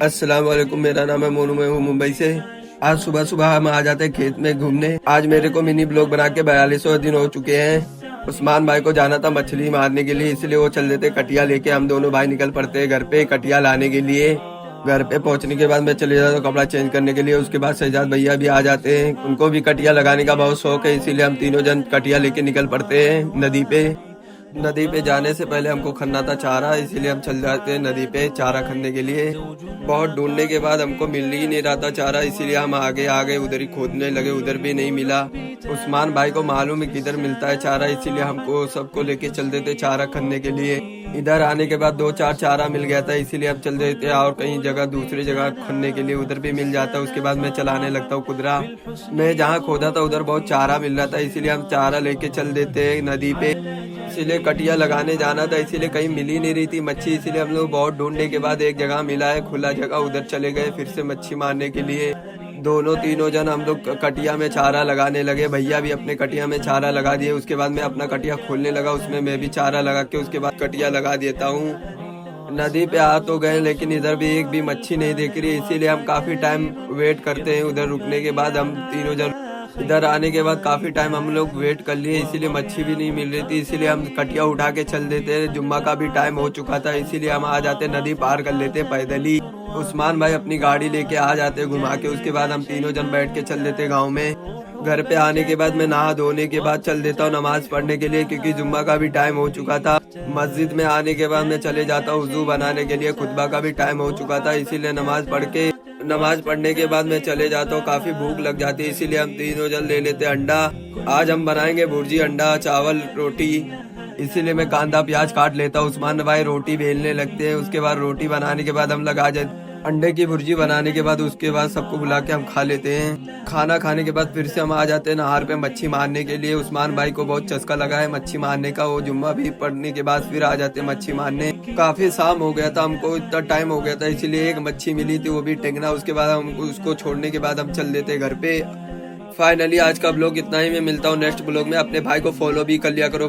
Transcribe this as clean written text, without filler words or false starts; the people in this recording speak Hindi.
अस्सलाम वालेकुम, मेरा नाम है मोनू, मैं हूँ मुंबई से। आज सुबह सुबह हम आ जाते हैं खेत में घूमने। आज मेरे को मिनी ब्लॉग बना के 42 दिन हो चुके हैं। उस्मान भाई को जाना था मछली मारने के लिए, इसलिए वो चल देते कटिया लेके। हम दोनों भाई निकल पड़ते हैं घर पे कटिया लाने के लिए। घर पे पहुंचने के बाद मैं चले जाता हूँ कपड़ा चेंज करने के लिए। उसके बाद शहजाद भैया भी आ जाते हैं, उनको भी कटिया लगाने का बहुत शौक है, इसीलिए हम तीनों जन कटिया लेके निकल पड़ते हैं नदी पे। नदी पे जाने से पहले हमको खनना था चारा, इसीलिए हम चल जाते हैं नदी पे चारा खनने के लिए। बहुत ढूंढने के बाद हमको मिल ही नहीं रहा था चारा, इसीलिए हम आगे आ गए, उधर ही खोदने लगे, उधर भी नहीं मिला। उस्मान भाई को मालूम है किधर मिलता है चारा, इसीलिए हमको सबको लेके चल देते चारा खनने के लिए। इधर आने के बाद 2-4 चारा मिल गया था, इसीलिए हम चल देते और कहीं जगह दूसरी जगह खनने के लिए, उधर भी मिल जाता। उसके बाद मैं चलाने लगता हूँ कुदरा। मैं जहाँ खोदा था उधर बहुत चारा मिल रहा था, इसीलिए हम चारा लेके चल देते नदी पे। इसीलिए कटिया लगाने जाना था, इसीलिए कहीं मिल ही नहीं रही थी मच्छी, इसीलिए हम लोग बहुत ढूंढने के बाद एक जगह मिला है खुला जगह, उधर चले गए फिर से मच्छी मारने के लिए। दोनों तीनों जन हम लोग कटिया में चारा लगाने लगे। भैया भी अपने कटिया में चारा लगा दिए। उसके बाद मैं अपना कटिया खोलने लगा, उसमें मैं भी चारा लगा के उसके बाद कटिया लगा देता हूँ। नदी पे आ तो गए, लेकिन इधर भी एक भी मच्छी नहीं दिख रही, इसीलिए हम काफी टाइम वेट करते हैं। उधर रुकने के बाद हम तीनों जन इधर आने के बाद काफी टाइम हम लोग वेट कर लिए, इसीलिए मच्छी भी नहीं मिल रही थी, इसीलिए हम कटिया उठा के चल देते। जुम्मा का भी टाइम हो चुका था, इसीलिए हम आ जाते, नदी पार कर लेते पैदल ही। उस्मान भाई अपनी गाड़ी लेके आ जाते घुमा के, उसके बाद हम तीनों जन बैठ के चल देते गाँव में। घर पे आने के बाद मैं नहा धोने के बाद चल देता हूँ नमाज पढ़ने के लिए, क्योंकि जुम्मा का भी टाइम हो चुका था। मस्जिद में आने के बाद मैं चले जाता हूँ वुजू बनाने के लिए, खुतबा का भी टाइम हो चुका था, इसीलिए नमाज पढ़ने के बाद मैं चले जाता हूँ। काफी भूख लग जाती है, इसीलिए हम तीनों जन ले लेते अंडा। आज हम बनाएंगे भुर्जी, अंडा, चावल, रोटी, इसीलिए मैं कांदा प्याज काट लेता हूँ। उस्मान भाई रोटी बेलने लगते हैं। उसके बाद रोटी बनाने के बाद हम लोग आ जाते अंडे की भुर्जी बनाने के बाद, उसके बाद सबको बुला के हम खा लेते हैं। खाना खाने के बाद फिर से हम आ जाते हैं नहर पे मच्छी मारने के लिए। उस्मान भाई को बहुत चस्का लगा है मच्छी मारने का, वो जुम्मा भी पढ़ने के बाद फिर आ जाते हैं मच्छी मारने। काफी शाम हो गया था, हमको इतना टाइम हो गया था, इसीलिए एक मच्छी मिली थी, वो भी टेंगना। उसके बाद हम उसको छोड़ने के बाद हम चल देते घर पे। फाइनली आज का ब्लॉग इतना ही, मैं मिलता हूँ नेक्स्ट ब्लॉग में। अपने भाई को फॉलो भी कर लिया करो भाई।